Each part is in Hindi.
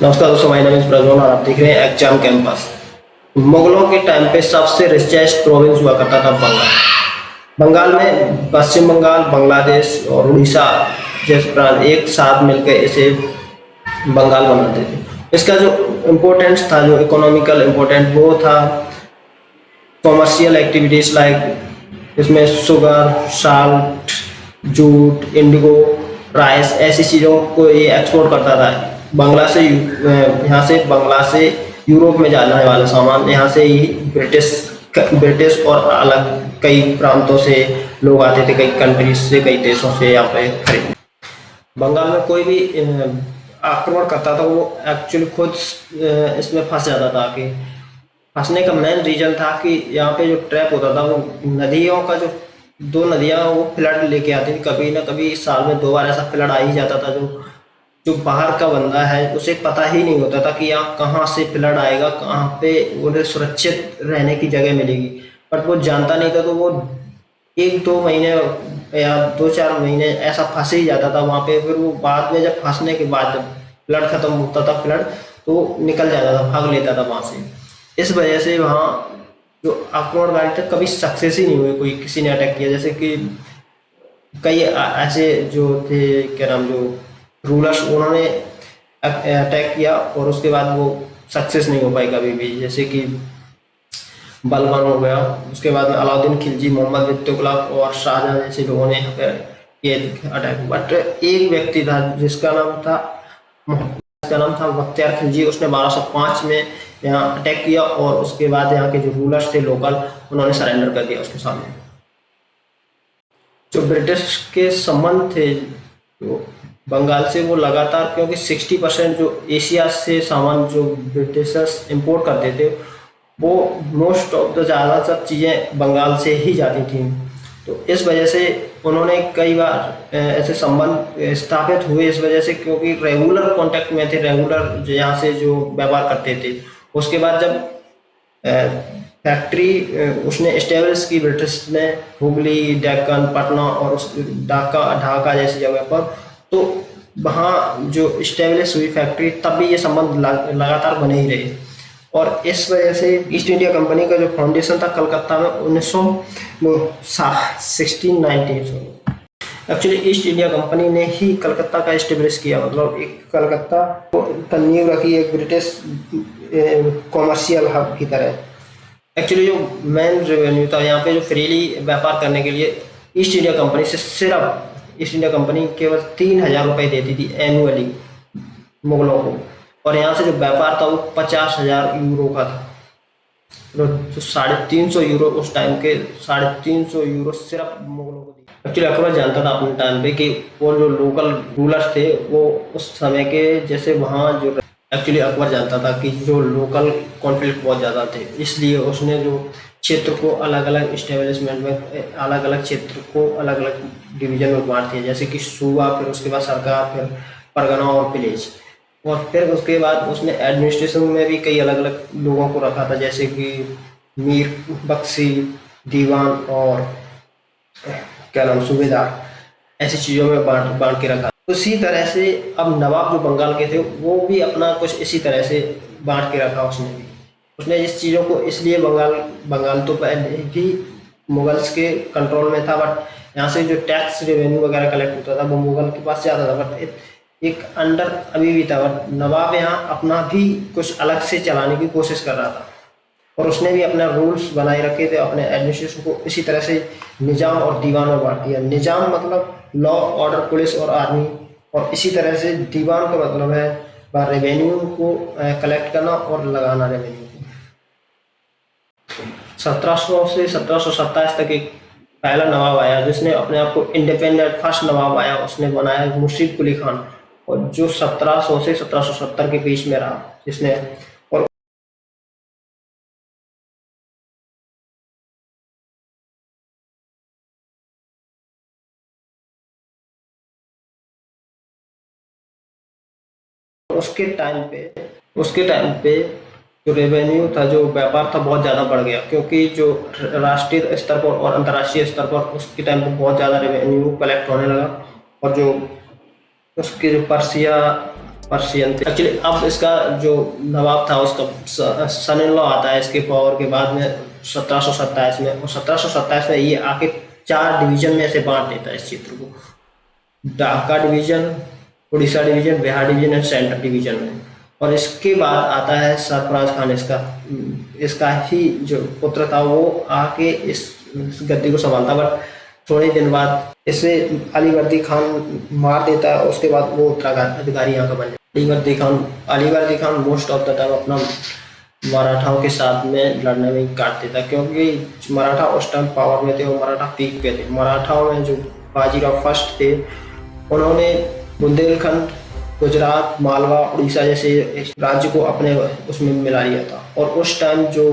नमस्कार दोस्तों, माय नेम इज प्रज्वल और आप देख रहे हैं एग्जाम कैंपस। मुगलों के टाइम पे सबसे रिचेस्ट प्रोविंस हुआ करता था बंगाल। बंगाल में पश्चिम बंगाल, बांग्लादेश और उड़ीसा जैसे प्रांत एक साथ मिलकर इसे बंगाल बनाते थे। इसका जो इम्पोर्टेंस था, जो इकोनॉमिकल इम्पोर्टेंट, वो था कॉमर्शियल एक्टिविटीज लाइक इसमें sugar, salt, jute, Indigo, rice ऐसी चीज़ों को ये एक्सपोर्ट करता था। यहाँ से बंगला से यूरोप में जाने वाला सामान यहाँ से ही ब्रिटिश और अलग कई प्रांतों से लोग आते थे, कई कंट्रीज से, कई देशों से यहाँ पे खरीदने। बंगाल में कोई भी आक्रमण करता था वो एक्चुअली खुद इसमें फंस जाता था। कि फंसने का मेन रीजन था कि यहाँ पे जो ट्रैप होता था वो नदियों का, जो दो नदियाँ वो फ्लड लेके आती थी। कभी ना कभी साल में 2 बार ऐसा फ्लड आ ही जाता था। जो जो बाहर का बंदा है उसे पता ही नहीं होता था कि यहाँ कहाँ से फ्लड आएगा, कहाँ पे उन्हें सुरक्षित रहने की जगह मिलेगी। बट वो जानता नहीं था, तो वो 1-2 महीने या 2-4 महीने ऐसा फंस ही जाता था वहाँ पे। फिर वो बाद में, जब फंसने के बाद, जब फ्लड खत्म होता था, फ्लड तो निकल जाता था, भाग लेता था वहाँ से। इस वजह से वहाँ जो आक्रमणकारी थे कभी सक्सेस ही नहीं हुए, कोई किसी ने अटैक किया। जैसे कि कई ऐसे जो थे, क्या नाम, जो रूलर्स, उन्होंने अटैक किया और उसके बाद वो सक्सेस नहीं हो पाई कभी भी। जैसे कि बलबन हो गया, उसके बाद में अलाउद्दीन खिलजी, मोहम्मद बिन तुगलक और शाहजहां जैसे लोगों ने यहाँ पे ये अटैक। बट एक व्यक्ति था जिसका नाम था बख्तियार खिलजी। उसने 1205 में यहाँ अटैक किया और उसके बाद यहाँ के जो रूलर्स थे लोकल, उन्होंने सरेंडर कर दिया उसके सामने। जो ब्रिटिश के संबंध थे जो बंगाल से, वो लगातार, क्योंकि 60% जो एशिया से सामान जो ब्रिटिशर्स इंपोर्ट करते थे, वो मोस्ट ऑफ द ज़्यादातर चीज़ें बंगाल से ही जाती थी। तो इस वजह से उन्होंने कई बार ऐसे संबंध स्थापित हुए इस वजह से, क्योंकि रेगुलर कांटेक्ट में थे, रेगुलर यहाँ से जो व्यापार करते थे। उसके बाद जब फैक्ट्री उसने एस्टेब्लिश की ब्रिटिश ने, हुगली, डेक्कन, पटना और उस ढाका जैसी जगह पर, तो वहाँ जो इस्टेब्लिश हुई फैक्ट्री, तब भी ये संबंध लगातार बने ही रहे। और इस वजह से ईस्ट इंडिया कंपनी का जो फाउंडेशन था कलकत्ता में 1690 एक्चुअली ईस्ट इंडिया कंपनी ने ही कलकत्ता का इस्टेब्लिश किया। मतलब एक कलकत्ता को नींव रखी एक ब्रिटिश कॉमर्शियल हब की तरह। एक्चुअली जो मेन रेवेन्यू था यहाँ पे, जो फ्रीली व्यापार करने के लिए ईस्ट इंडिया कंपनी से, सिर्फ ईस्ट इंडिया कंपनी केवल 3000 रुपये देती थी एनुअली मुगलों को। और यहाँ से जो व्यापार था वो 50,000 यूरो का था। तो जो 350 यूरो उस टाइम के, 350 यूरो सिर्फ मुगलों को दी। एक्चुअली अकबर जानता था अपने टाइम पे कि वो जो लोकल रूलर्स थे वो उस समय के, जैसे वहाँ जो, एक्चुअली अकबर जानता था कि जो लोकल कॉन्फ्लिक्ट बहुत ज़्यादा थे, इसलिए उसने जो क्षेत्र को अलग अलग इस्टेब्लिशमेंट में, अलग अलग क्षेत्र को अलग अलग डिवीजन में बांट दिया। जैसे कि सूबा, फिर उसके बाद सरकार, फिर परगना और विलेज। और फिर उसके बाद उसने एडमिनिस्ट्रेशन में भी कई अलग अलग लोगों को रखा था, जैसे कि मीर, बख्शी, दीवान और क्या नाम, सूबेदार, ऐसी चीज़ों में बांट बांट के रखा। उसी तरह से अब नवाब जो बंगाल के थे वो भी अपना कुछ इसी तरह से बांट के रखा। उसने इस चीज़ों को, इसलिए बंगाल तो पहले ही मुगल्स के कंट्रोल में था, बट यहाँ से जो टैक्स रेवेन्यू वगैरह कलेक्ट होता था वो मुगल के पास ज़्यादा था, बट एक अंडर अभी भी था। बट नवाब यहाँ अपना भी कुछ अलग से चलाने की कोशिश कर रहा था और उसने भी अपने रूल्स बनाए रखे थे। अपने एडमिनिस्ट्रेशन को इसी तरह से निज़ाम और दीवान में बांट दिया। निज़ाम मतलब लॉ, ऑर्डर, पुलिस और आर्मी, और इसी तरह से दीवान का मतलब है रेवेन्यू को कलेक्ट करना और लगाना रेवेन्यू को। 1700 से 1727 तक एक पहला नवाब आया जिसने अपने आप को इंडिपेंडेंट, फर्स्ट नवाब आया, उसने बनाया मुर्शीद कुली खान, और जो 1700 से 1770 के बीच में रहा, जिसने, और उसके टाइम पे जो रेवेन्यू था, जो व्यापार था, बहुत ज़्यादा बढ़ गया। क्योंकि जो राष्ट्रीय स्तर पर और अंतर्राष्ट्रीय स्तर पर उसके टाइम पे बहुत ज़्यादा रेवेन्यू कलेक्ट होने लगा। और जो उसके जो पर्सिया, पर्शियन थे एक्चुअली। अब इसका जो नवाब था उसका सन इन लॉ आता है इसके पावर के बाद में 1727 में, और 1727 में ये आके 4 डिवीजन में ऐसे बांट देता है इस क्षेत्र को, Dhaka division, Orissa division, Bihar division and central division में। और इसके बाद आता है सरफराज खान, इसका ही जो पुत्र था वो आके इस गद्दी को संभालता, बट थोड़े दिन बाद इसे अलीवर्दी खान मार देता है। उसके बाद वो उत्तराखंड अधिकारी यहाँ का बन जाता है। Alivardi Khan most of the time अपना मराठाओं के साथ में लड़ने में काट देता, क्योंकि मराठा उस टाइम पावर में थे और मराठा पीक पे थे। मराठाओं में जो बाजीराव फर्स्ट थे, उन्होंने बुंदेलखंड, गुजरात, मालवा, उड़ीसा जैसे राज्य को अपने उसमें मिला लिया था। और उस टाइम जो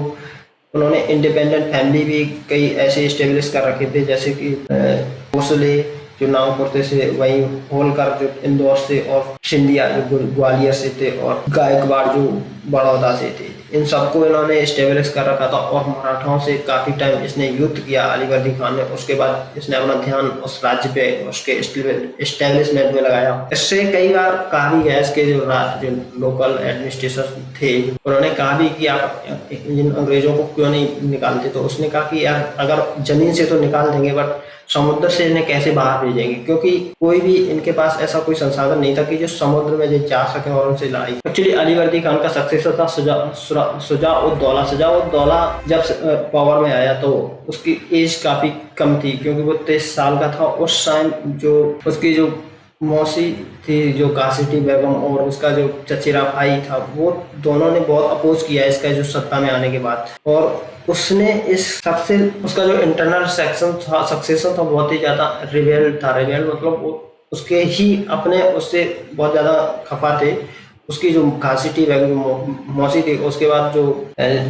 उन्होंने इंडिपेंडेंट फैमिली भी कई ऐसे इस्टेब्लिश कर रखे थे, जैसे कि भोसले जो नागपुर से, वहीं होलकर जो इंदौर से, और सिंधिया जो ग्वालियर से थे, और गायकवाड़ जो बड़ौदा से थे। इन सबको इन्होंने इस्टेब्लिश कर रखा था और मराठाओं से काफ़ी टाइम इसने युद्ध किया अलीवर्दी खान ने। उसके बाद इसने अपना ध्यान उस राज्य पे, उसके इस्टेब्लिशमेंट में लगाया। इससे कई बार कहा भी गया, इसके जो लोकल एडमिनिस्ट्रेशन थे उन्होंने कहा भी कि आप इन अंग्रेजों को क्यों नहीं निकालते, तो उसने कहा कि यार अगर जमीन से तो निकाल देंगे, बट समुद्र से इन्हें कैसे बाहर भेजेंगे, क्योंकि कोई भी इनके पास ऐसा कोई संसाधन नहीं था कि जो समुद्र में जा सके और उनसे लड़ाई। एक्चुअली अलीवर्दी खान का सक्सेसर था शुजा-उद-दौला। शुजा-उद-दौला जब पावर में आया तो उसकी एज काफी कम थी, क्योंकि वो 23 साल का था। उस टाइम जो उसकी जो मौसी थी, जो कासिटी बेगम, और उसका जो चचेरा भाई था, वो दोनों ने बहुत अपोज किया इसका जो सत्ता में आने के बाद। और उसने इस सबसे उसका जो इंटरनल सक्सेशन था बहुत ही ज्यादा रिबेल था। रिबेल मतलब वो उसके ही अपने उससे बहुत ज्यादा खफा थे। उसकी जो कासिटी बेगम मौसी थी, उसके बाद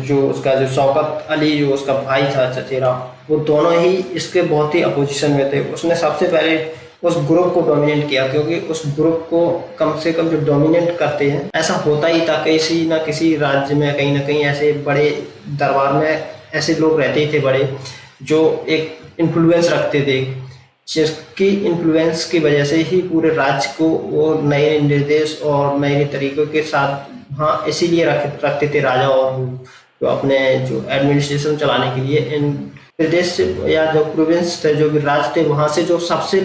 जो उसका जो शौकत अली जो उसका भाई था चचेरा, वो दोनों ही इसके बहुत ही अपोजिशन में थे। उसने सबसे पहले उस ग्रुप को डोमिनेट किया, क्योंकि उस ग्रुप को कम से कम जो डोमिनेट करते हैं, ऐसा होता ही था किसी ना किसी राज्य में, कहीं ना कहीं ऐसे बड़े दरबार में ऐसे लोग रहते ही थे बड़े, जो एक इन्फ्लुएंस रखते थे, जिसकी इन्फ्लुएंस की वजह से ही पूरे राज्य को वो नए निर्देश और नए तरीकों के साथ हाँ इसीलिए रखते थे राजा, और जो अपने जो एडमिनिस्ट्रेशन चलाने के लिए इन प्रदेश या जो प्रोविंस थे, जो भी राज्य थे, वहाँ से जो सबसे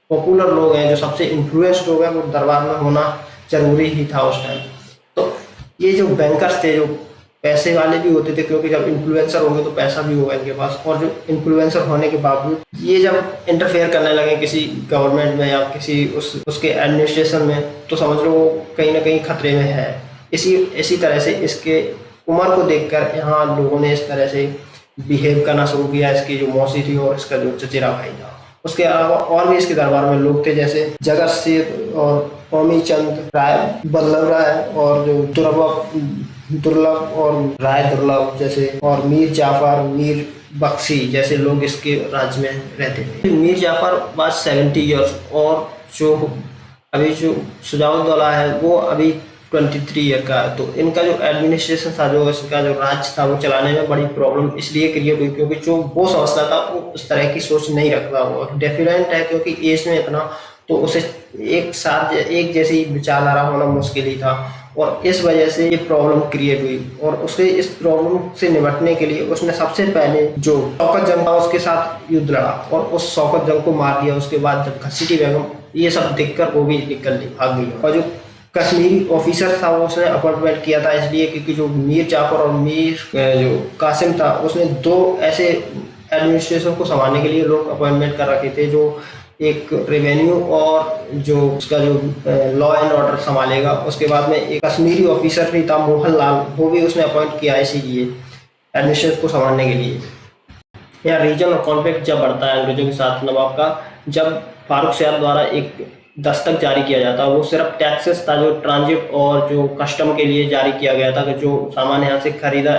पॉपुलर लोग हैं, जो सबसे इन्फ्लुएंस्ड लोग हैं, वो दरबार में होना जरूरी ही था उस टाइम। तो ये जो बैंकर्स थे, जो पैसे वाले भी होते थे, क्योंकि जब इन्फ्लुएंसर होंगे तो पैसा भी होगा इनके पास, और जो इन्फ्लुएंसर होने के बावजूद ये जब इंटरफेयर करने लगे किसी गवर्नमेंट में या किसी उसके एडमिनिस्ट्रेशन में, तो समझ लो वो कहीं ना कहीं खतरे में है। इसी तरह से इसके उम्र को देखकर यहाँ लोगों ने इस तरह से बिहेव करना शुरू किया। इसकी जो मौसी थी और इसका जो चचेरा भाई था। उसके अलावा और भी इसके दरबार में लोग थे, जैसे जगत सिंह और ओमी चंद राय, बल्लभ राय, और जो दुर्लभ और राय दुर्लभ जैसे, और मीर जाफर, मीर बख्शी जैसे लोग इसके राज्य में रहते थे। मीर जाफर वाज 70 ईयर्स, और जो अभी जो शुजा-उद-दौला है वो अभी 23 ईयर का है। तो इनका जो एडमिनिस्ट्रेशन था, जो इसका जो राज्य था, वो चलाने में बड़ी प्रॉब्लम इसलिए क्रिएट हुई, क्योंकि जो वो समझता था वो उस तरह की सोच नहीं रखता। वो डिफरेंट है, क्योंकि एज में इतना, तो उसे एक साथ एक जैसी विचारधारा होना मुश्किल ही था, और इस वजह से ये प्रॉब्लम क्रिएट हुई। और उसे इस प्रॉब्लम से निपटने के लिए उसने सबसे पहले जो शौकत जंग था उसके साथ युद्ध लड़ा, और उस शौकत जंग को मार दिया। उसके बाद जब घसीटी बेगम ये सब देखकर वो भी भाग गई, और जो कश्मीरी ऑफिसर था वो उसने अपॉइंटमेंट किया था, इसलिए क्योंकि जो मीर जाफर और मीर जो कासिम था, उसने 2 ऐसे एडमिनिस्ट्रेशन को संभालने के लिए लोग अपॉइंटमेंट कर रखे थे, जो एक रेवेन्यू और जो उसका जो लॉ एंड ऑर्डर संभालेगा। उसके बाद में एक कश्मीरी ऑफिसर भी था मोहन लाल, वो भी उसने अपॉइंट किया इसीलिए एडमिनिस्ट्रेशन को संभालने के लिए। यहाँ रीजन और कॉन्फ्लिक्ट जब बढ़ता है अंग्रेजों के साथ नवाब का, जब फारूक शाह द्वारा एक दस्तक जारी किया जाता है, वो सिर्फ टैक्सेस था जो ट्रांजिट और जो कस्टम के लिए जारी किया गया था, कि जो सामान यहाँ से खरीदा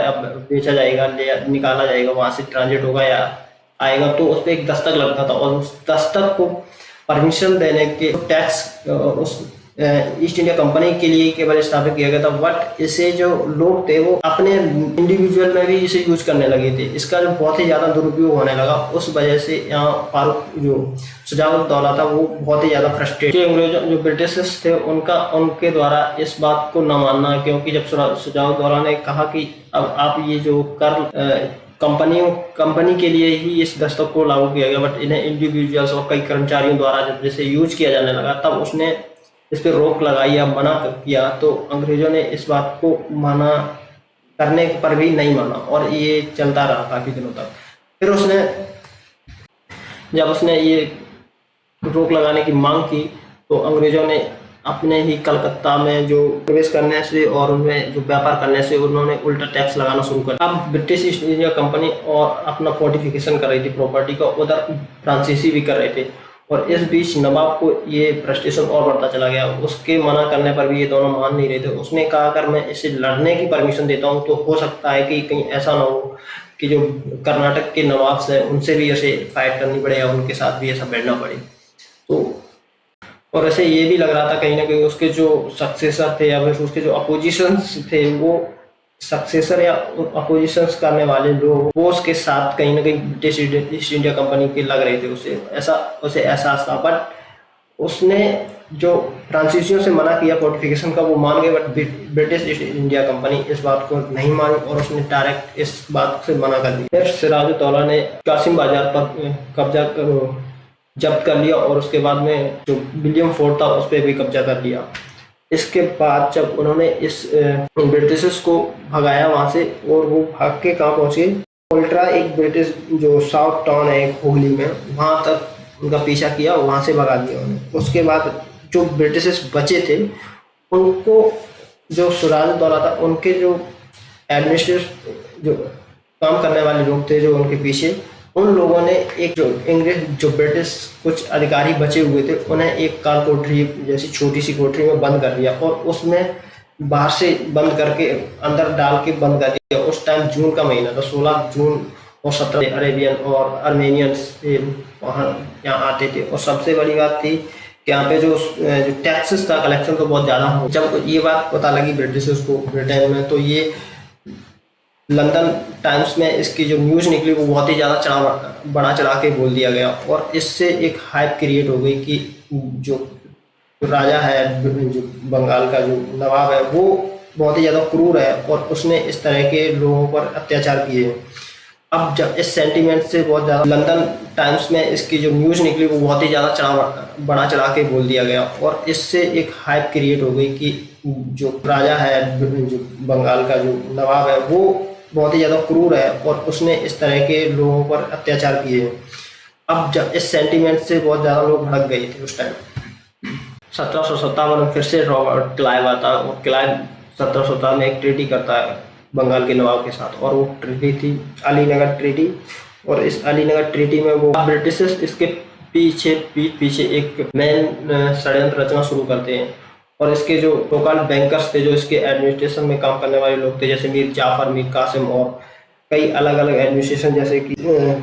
बेचा जाएगा, निकाला जाएगा, वहाँ से ट्रांजिट होगा या आएगा, तो उस पर एक दस्तक लगता था। और उस दस्तक को परमिशन देने के टैक्स उस ईस्ट इंडिया कंपनी के लिए केवल स्थापित किया गया था, बट इसे जो लोग थे वो अपने इंडिविजुअल में भी इसे यूज करने लगे थे। इसका जो बहुत ही ज़्यादा दुरुपयोग होने लगा, उस वजह से यहाँ फारूक जो शुजाउद्दौला था वो बहुत ही ज़्यादा फ्रस्ट्रेट। अंग्रेजों जो ब्रिटिशर्स थे उनके द्वारा इस बात को न मानना, क्योंकि जब शुजाउद्दौला ने कहा कि अब आप ये जो कर कंपनी के लिए ही इस दस्तक को लागू किया गया, बट इन्हें इंडिविजुअल्स और कई कर्मचारियों द्वारा जब जैसे यूज किया जाने लगा तब उसने इस पर रोक लगाई या मना किया, तो अंग्रेजों ने इस बात को मना करने पर भी नहीं माना और ये चलता रहा काफी दिनों तक। फिर जब उसने ये रोक लगाने की मांग की तो अंग्रेजों ने अपने ही कलकत्ता में जो प्रवेश करने से और उनमें जो व्यापार करने से उन्होंने उल्टा टैक्स लगाना शुरू कर। अब ब्रिटिश ईस्ट इंडिया कंपनी और अपना फोर्टिफिकेशन कर रही थी प्रॉपर्टी का, उधर फ्रांसीसी भी कर रहे थे, और इस बीच नवाब को ये फ्रस्ट्रेशन और बढ़ता चला गया। उसके मना करने पर भी ये दोनों मान नहीं रहे थे। उसने कहा अगर मैं इसे लड़ने की परमिशन देता हूँ तो हो सकता है कि कहीं ऐसा ना हो कि जो कर्नाटक के नवाब से उनसे भी ऐसे फाइट करनी पड़े या उनके साथ भी ऐसा बैठना पड़े। तो और ऐसे ये भी लग रहा था कहीं ना कहीं उसके जो सक्सेसर थे या फिर उसके जो अपोजिशंस थे, वो सक्सेसर या अपोजिशंस करने वाले लोग वो उसके साथ कहीं ना कहीं ब्रिटिश ईस्ट इंडिया कंपनी के लग रहे थे। उसे एहसास था, बट उसने जो फ्रांसीसियों से मना किया फोर्टिफिकेशन का वो मान गए, but British east India company इस बात को नहीं मानी और उसने डायरेक्ट इस बात से मना कर दिया। फिर सिराजुद्दौला ने कासिम बाजार पर कब्जा जब्त कर लिया और उसके बाद में जो विलियम फोर्ट था उस पर भी कब्जा कर लिया। इसके बाद जब उन्होंने इस ब्रिटिशर्स को भगाया वहां से, और वो भाग के कहाँ पहुंचे, पोल्ट्रा एक ब्रिटिश जो साउथ टाउन है एक हुगली में, वहां तक उनका पीछा किया, वहां से भगा दिया उन्हें। उसके बाद जो ब्रिटिशर्स बचे थे उनको जो सिराजुद्दौला था उनके जो एडमिनिस्ट्रेटर जो काम करने वाले लोग थे जो उनके पीछे, उन लोगों ने एक जो इंग्लिश जो ब्रिटिश कुछ अधिकारी बचे हुए थे उन्हें एक काल कोठरी जैसी छोटी सी कोठरी में बंद कर दिया और उसमें बाहर से बंद करके अंदर डाल के बंद कर दिया। उस टाइम जून का महीना था, 16 जून, और 17 अरेबियन और अर्मेनियंस वहाँ यहाँ आते थे। और सबसे बड़ी बात थी कि यहाँ पे जो टैक्सेस था कलेक्शन तो बहुत ज़्यादा हो। जब ये बात पता लगी ब्रिटिशर्स को ब्रिटेन में, तो ये लंदन टाइम्स में इसकी जो न्यूज़ निकली वो बहुत ही ज़्यादा बड़ा चढ़ा के बोल दिया गया, और इससे एक हाइप क्रिएट हो गई कि जो राजा है, जो बंगाल का जो नवाब है, वो बहुत ही ज़्यादा क्रूर है और उसने इस तरह के लोगों पर अत्याचार किए हैं। अब जब इस सेंटीमेंट से बहुत ज़्यादा लंदन टाइम्स में इसकी जो न्यूज़ निकली वो बहुत ही ज़्यादा बड़ा चढ़ा के बोल दिया गया, और इससे एक हाइप क्रिएट हो गई कि जो राजा है, जो बंगाल का जो नवाब है, वो बहुत ही ज़्यादा क्रूर है और उसने इस तरह के लोगों पर अत्याचार किए हैं। अब जब इस सेंटीमेंट से बहुत ज़्यादा लोग भड़क गए थे उस टाइम। 1757 में फिर से रॉबर्ट क्लाइव आता है, और क्लाइव 1757 में एक ट्रीटी करता है बंगाल के नवाब के साथ, और वो ट्रीटी थी अलीनगर ट्रीटी। और इस अलीनगर ट्रीटी में वो ब्रिटिशर्स इसके पीठ पीछे एक मेन षड्यंत्र रचना शुरू करते हैं, और इसके जो लोकल बैंकर्स थे जो इसके एडमिनिस्ट्रेशन में काम करने वाले लोग थे, जैसे मीर जाफर, मीर कासिम और कई अलग अलग एडमिनिस्ट्रेशन जैसे कि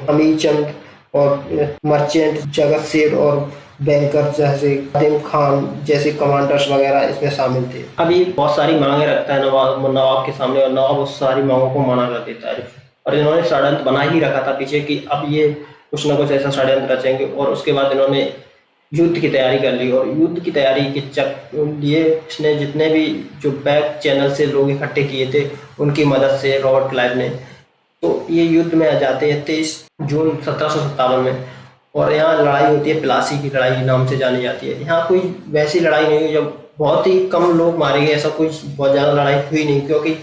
अमीर चंद और मर्चेंट जगत सेठ और बैंकर जैसे कादिम खान जैसे कमांडर्स वगैरह इसमें शामिल थे। अभी बहुत सारी मांगे रखता है नवाब के सामने, और नवाब उस सारी मांगों को मना कर देता है। और इन्होंने षड्यंत्र बना ही रखा था पीछे कि अब ये कुछ ना कुछ ऐसा षड्यंत्र रचेंगे, और उसके बाद इन्होंने युद्ध की तैयारी कर ली। और युद्ध की तैयारी के लिए इसने जितने भी जो बैक चैनल से लोग इकट्ठे किए थे उनकी मदद से रॉबर्ट क्लाइव ने, तो ये युद्ध में आ जाते हैं 23 जून 1757 में। और यहाँ लड़ाई होती है, प्लासी की लड़ाई नाम से जानी जाती है। यहाँ कोई वैसी लड़ाई नहीं हुई, जब बहुत ही कम लोग मारे गए, ऐसा कोई बहुत ज़्यादा लड़ाई हुई नहीं, क्योंकि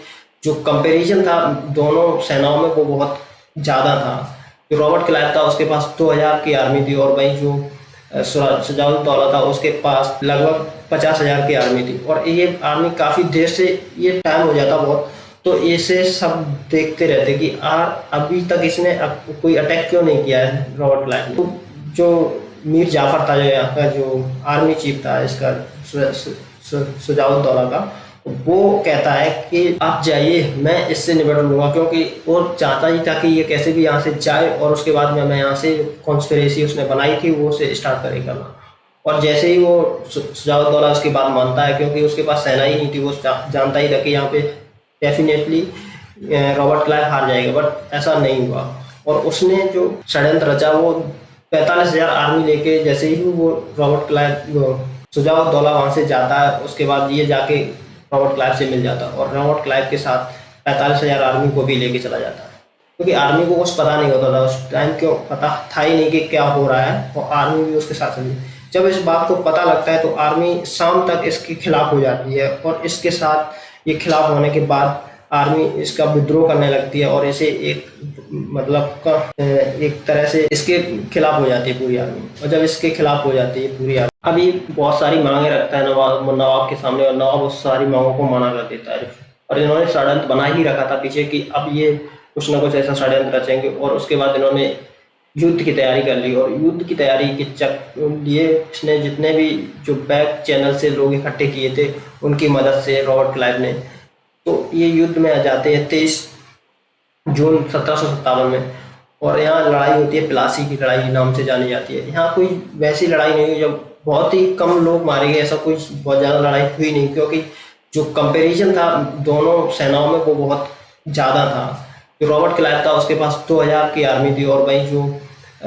जो कंपेरिजन था दोनों सेनाओं में वो बहुत ज़्यादा था। जो रॉबर्ट क्लाइव था उसके पास 2000 की आर्मी थी, और वहीं जो शुजाउद्दौला था उसके पास लगभग 50,000 की आर्मी थी। और ये आर्मी काफ़ी देर से ये टाइम हो जाता बहुत, तो इसे सब देखते रहते कि अभी तक इसने कोई अटैक क्यों नहीं किया है रॉबर्ट क्लाइव ने। तो जो मीर जाफर था जो यहाँ का जो आर्मी चीफ था इसका शुजाउद्दौला का, वो कहता है कि आप जाइए, मैं इससे निपट लूंगा, क्योंकि वो चाहता ही था कि ये कैसे भी यहाँ से जाए और उसके बाद में मैं यहाँ से कॉन्स्पिरेसी उसने बनाई थी वो उसे स्टार्ट करे करना। और जैसे ही वो सुजाउद्दौला उसकी बात मानता है, क्योंकि उसके पास सेना ही नहीं थी, वो जानता ही था कि यहाँ पे डेफिनेटली रॉबर्ट क्लाइव हार जाएगा, बट ऐसा नहीं हुआ। और उसने जो षड्यंत्र रचा वो 45,000 आर्मी लेके, जैसे ही वो रॉबर्ट क्लाइव सुजाउद्दौला वहां से जाता है, उसके बाद ये जाके रॉबर्ट क्लाइव से मिल जाता है और रॉबर्ट क्लाइव के साथ 45,000 आर्मी को भी लेके चला जाता है। क्योंकि आर्मी को कुछ पता नहीं होता था उस टाइम, क्यों पता था ही नहीं कि क्या हो रहा है, और आर्मी भी उसके साथ चली। जब इस बात को पता लगता है तो आर्मी शाम तक इसके खिलाफ हो जाती है, और इसके साथ ये खिलाफ होने के बाद आर्मी इसका विद्रोह करने लगती है और इसे एक तरह से इसके खिलाफ हो जाती है पूरी आर्मी। और जब इसके खिलाफ हो जाती है पूरी आर्मी, अभी बहुत सारी मांगे रखता है नवाब के सामने, और नवाब उस सारी मांगों को मना कर देता है। और इन्होंने षड्यंत्र बना ही रखा था पीछे कि अब ये कुछ ना कुछ ऐसा षड्यंत्र रचेंगे, और उसके बाद इन्होंने युद्ध की तैयारी कर ली। और युद्ध की तैयारी के लिए इसने जितने भी जो बैक चैनल से लोग इकट्ठे किए थे उनकी मदद से रॉबर्ट क्लाइव ने, तो ये युद्ध में आ जाते हैं 23 जून 1757 में। और यहाँ लड़ाई होती है, प्लासी की लड़ाई नाम से जानी जाती है। यहाँ कोई वैसी लड़ाई नहीं हुई, जब बहुत ही कम लोग मारे गए, ऐसा कोई बहुत ज़्यादा लड़ाई हुई नहीं, क्योंकि जो कंपैरिजन था दोनों सेनाओं में वो बहुत ज़्यादा था। जो रॉबर्ट क्लाइव था उसके पास 2000 की आर्मी थी, और वहीं जो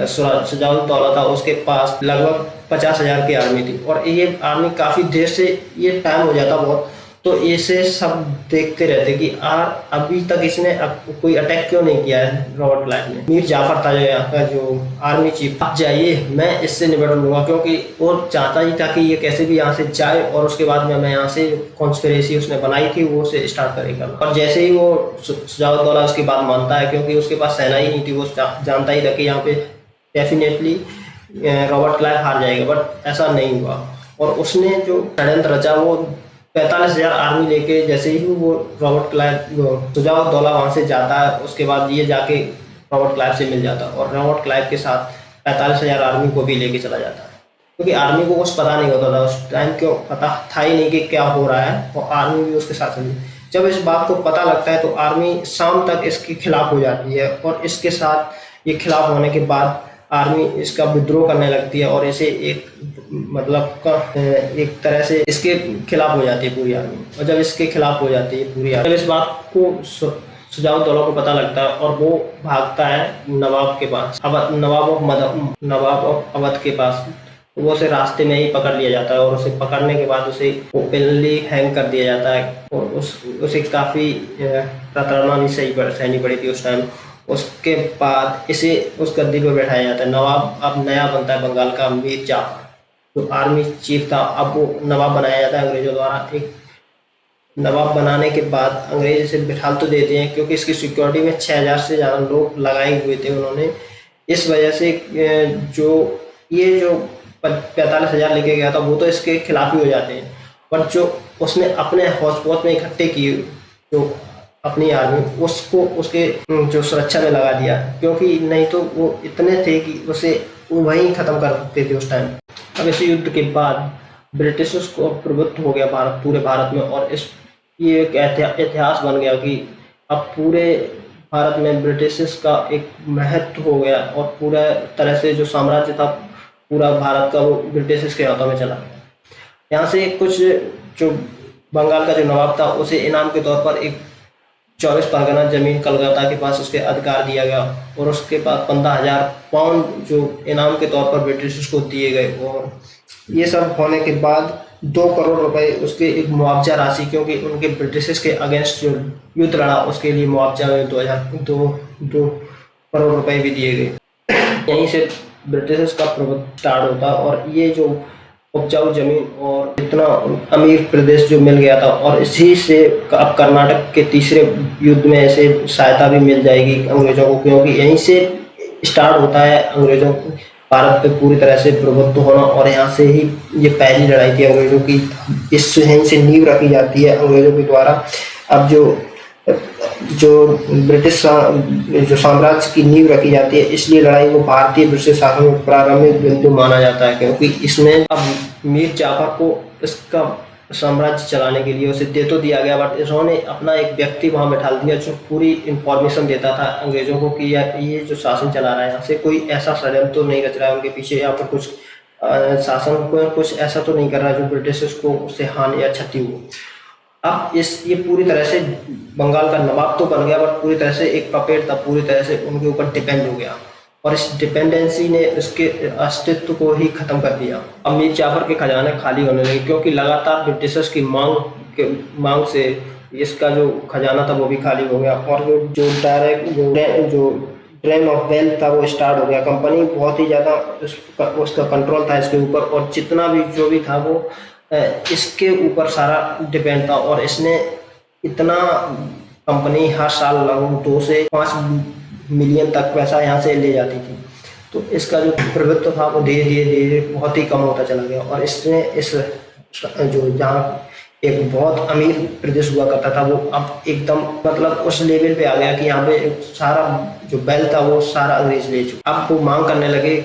सुजाउद्दौला था उसके पास लगभग 50,000 की आर्मी थी। और ये आर्मी काफ़ी देर से, ये टाइम हो जाता बहुत, तो इसे सब देखते रहते कि अभी तक इसने कोई अटैक क्यों नहीं किया है रॉबर्ट क्लाइव ने। मीर जाफर था जो यहाँ का जो आर्मी चीफ, आप जाइए मैं इससे निपट लूंगा, क्योंकि वो चाहता ही था कि ये कैसे भी यहाँ से जाए, और उसके बाद में मैं यहाँ से कॉन्स्पिरेसी उसने बनाई थी वो उसे स्टार्ट करेगा। और जैसे ही वो सुजाउद्दौला उसकी बात मानता है, क्योंकि उसके पास सेना ही नहीं थी, वो जानता ही था कि यहाँ पे डेफिनेटली रॉबर्ट क्लाइव हार जाएगा, बट ऐसा नहीं हुआ। और उसने जो षड्यंत्र रचा वो 45,000 आर्मी लेके, जैसे ही वो रॉबर्ट क्लाइव सुजाउद्दौला वहां से जाता है, उसके बाद ये जाके रॉबर्ट क्लाइव से मिल जाता है और रॉबर्ट क्लाइव के साथ 45,000 आर्मी को भी लेके चला जाता है। क्योंकि आर्मी को कुछ पता नहीं होता था उस टाइम, क्यों पता था ही नहीं कि क्या हो रहा है, और आर्मी भी उसके साथ चली। जब इस बात को पता लगता है तो आर्मी शाम तक इसके खिलाफ हो जाती है, और इसके साथ ये खिलाफ होने के बाद आर्मी इसका विद्रोह करने लगती है, और इसे एक तरह से इसके खिलाफ हो जाती है पूरी आर्मी। और जब इसके खिलाफ हो जाती है पूरी आर्मी, जब इस बात को सुजाउद्दौला को पता लगता है, और वो भागता है नवाब के पास, नवाब ऑफ अवध के पास। वो उसे रास्ते में ही पकड़ लिया जाता है, और उसे पकड़ने के बाद उसे ओपनली हैंग कर दिया जाता है, और उसे काफ़ी प्रताड़ना भी सहनी पड़ी थी उस टाइम। उसके बाद इसे उस गद्दी पर बैठाया जाता है। नवाब अब नया बनता है बंगाल का मीर जाफर, जो आर्मी चीफ था, अब वो नवाब बनाया जाता है अंग्रेजों द्वारा। एक नवाब बनाने के बाद अंग्रेज इसे बिठा तो देते हैं, क्योंकि इसकी सिक्योरिटी में 6,000 से ज़्यादा लोग लगाए हुए थे उन्होंने। इस वजह से जो 45,000 लेके गया था वो तो इसके खिलाफ ही हो जाते हैं, पर जो उसने अपने हौस पौस में इकट्ठे किए जो अपनी आर्मी, उसको उसके जो सुरक्षा में लगा दिया, क्योंकि नहीं तो वो इतने थे कि उसे वहीं ख़त्म कर सकते थे उस टाइम। अब इस युद्ध के बाद ब्रिटिशर्स को प्रभुत्व हो गया पूरे भारत में, और ये एक इतिहास बन गया कि अब पूरे भारत में ब्रिटिशर्स का एक महत्व हो गया, और पूरा तरह से जो साम्राज्य था पूरा भारत का वो ब्रिटिशर्स के हाथों में चला गया। यहाँ से कुछ जो बंगाल का जो नवाब था उसे इनाम के तौर पर एक 24 परगना जमीन कलकत्ता के पास उसके अधिकार दिया गया, और उसके बाद 15,000 पाउंड जो इनाम के तौर पर ब्रिटिशर्स को दिए गए। और ये सब होने के बाद 2 करोड़ रुपए उसके एक मुआवजा राशि, क्योंकि उनके ब्रिटिशर्स के अगेंस्ट जो युद्ध लड़ा उसके लिए मुआवजा में 2 करोड़ रुपए भी दिए गए। यहीं से ब्रिटिशर्स का प्रभुत्व स्टार्ट होता, और ये जो उपजाऊ जमीन और इतना अमीर प्रदेश जो मिल गया था, और इसी से अब कर्नाटक के तीसरे युद्ध में ऐसे सहायता भी मिल जाएगी अंग्रेजों को, क्योंकि यहीं से स्टार्ट होता है अंग्रेजों को भारत पे पूरी तरह से प्रभुत्व होना। और यहाँ से ही ये पहली लड़ाई थी अंग्रेजों की, यहीं से नींव रखी जाती है अंग्रेजों के द्वारा। अब जो ब्रिटिश जो साम्राज्य की नींव रखी जाती है, इसलिए लड़ाई को भारतीय ब्रिटिश शासन में प्रारंभिक बिंदु माना जाता है, क्योंकि इसमें अब मीर जाफर को इसका साम्राज्य चलाने के लिए उसे दे तो दिया गया, बट इन्होंने अपना एक व्यक्ति वहां बैठा दिया जो पूरी इंफॉर्मेशन देता था अंग्रेजों को कि ये जो शासन चला रहा है यहाँ से कोई ऐसा षड्यंत्र तो नहीं रच रहा है उनके पीछे, या फिर कुछ शासन को कुछ ऐसा तो नहीं कर रहा जो ब्रिटिश को उससे हानि या क्षति हो। अब ये पूरी तरह से बंगाल का नवाब तो बन गया, बट पूरी तरह से एक पपेट था, पूरी तरह से उनके ऊपर डिपेंड हो गया और इस डिपेंडेंसी ने उसके अस्तित्व को ही खत्म कर दिया। अब मीर जाफर के खजाने खाली होने लगे क्योंकि लगातार ब्रिटिशर्स की मांग से इसका जो खजाना था वो भी खाली हो गया और जो डायरेक्ट जो ड्रेन ऑफ वेल्थ था वो स्टार्ट हो गया। कंपनी बहुत ही ज़्यादा उसका कंट्रोल था इसके ऊपर और जितना भी जो भी था वो इसके ऊपर सारा डिपेंड था और इसने इतना कंपनी हर साल लगभग 2 से 5 मिलियन तक पैसा यहाँ से ले जाती थी। तो इसका जो प्रभुत्व था वो धीरे धीरे धीरे बहुत ही कम होता चला गया और इसने इस जो जहाँ एक बहुत अमीर प्रदेश हुआ करता था वो अब एकदम मतलब उस लेवल पे आ गया कि यहाँ पे सारा जो वेल्थ था वो सारा अंग्रेज ले चुके। अब वो मांग करने लगे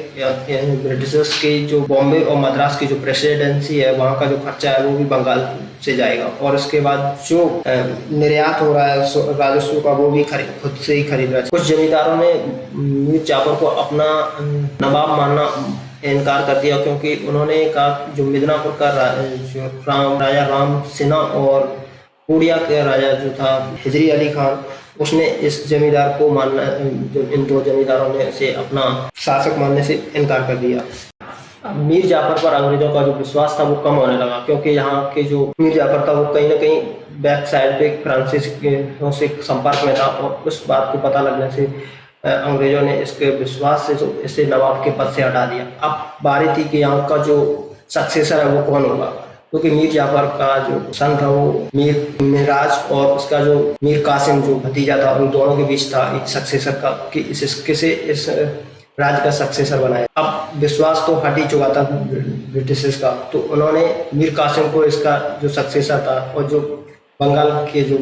ब्रिटिशर्स के जो बॉम्बे और मद्रास की जो प्रेसिडेंसी है वहाँ का जो खर्चा है वो भी बंगाल से जाएगा और उसके बाद जो निर्यात हो रहा है राजस्व का वो भी खुद से ही खरीद रहा है। कुछ जमींदारों ने मीर जाफर को अपना नवाब मानना इनकार कर दिया क्योंकि उन्होंने कहा जो मिदनापुर का राजा राम सिन्हा और पूर्णिया के राजा जो था हिजरी अली खान उसने इस जमींदार को मानना जो इन 2 जमींदारों ने इसे अपना शासक मानने से इनकार कर दिया। मीर जाफर पर अंग्रेजों का जो विश्वास था वो कम होने लगा क्योंकि यहाँ के जो मीर जाफर था वो कहीं ना कहीं बैक साइड पे फ्रांसीसी से संपर्क में था और उस बात को पता लगने से अंग्रेजों ने इसके विश्वास से जो इसे नवाब के पद से हटा दिया। अब बारी थी कि यहाँ का जो सक्सेसर है वो कौन होगा क्योंकि मीर जाफर का जो सन था वो मीर मिराज और उसका जो मीर कासिम जो भतीजा था उन दोनों के बीच था एक सक्सेसर का कि किसे इस राज्य का सक्सेसर बनाया। अब विश्वास तो हट ही चुका था ब्रिटिशर्स का, तो उन्होंने मीर कासिम को इसका जो सक्सेसर था और जो बंगाल के जो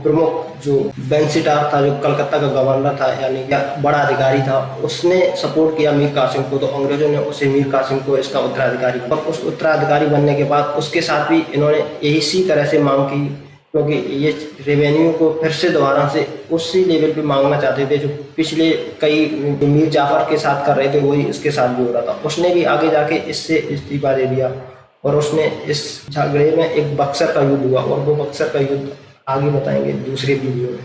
प्रमुख जो बेंसिटार था जो कलकत्ता का गवर्नर था यानी बड़ा अधिकारी था उसने सपोर्ट किया मीर कासिम को। तो अंग्रेजों ने उसे मीर कासिम को इसका उत्तराधिकारी और उस उत्तराधिकारी बनने के बाद उसके साथ भी इन्होंने इसी तरह से मांग की क्योंकि ये रेवेन्यू को फिर से दोबारा से उसी लेवल पे मांगना चाहते थे जो पिछले कई मीर जाफर के साथ कर रहे थे वही इसके साथ भी हो रहा था। उसने भी आगे जाके इससे इस्तीफा दे दिया और उसने इस झगड़े में एक बक्सर का युद्ध हुआ और वो बक्सर का युद्ध आगे बताएंगे दूसरे वीडियो में।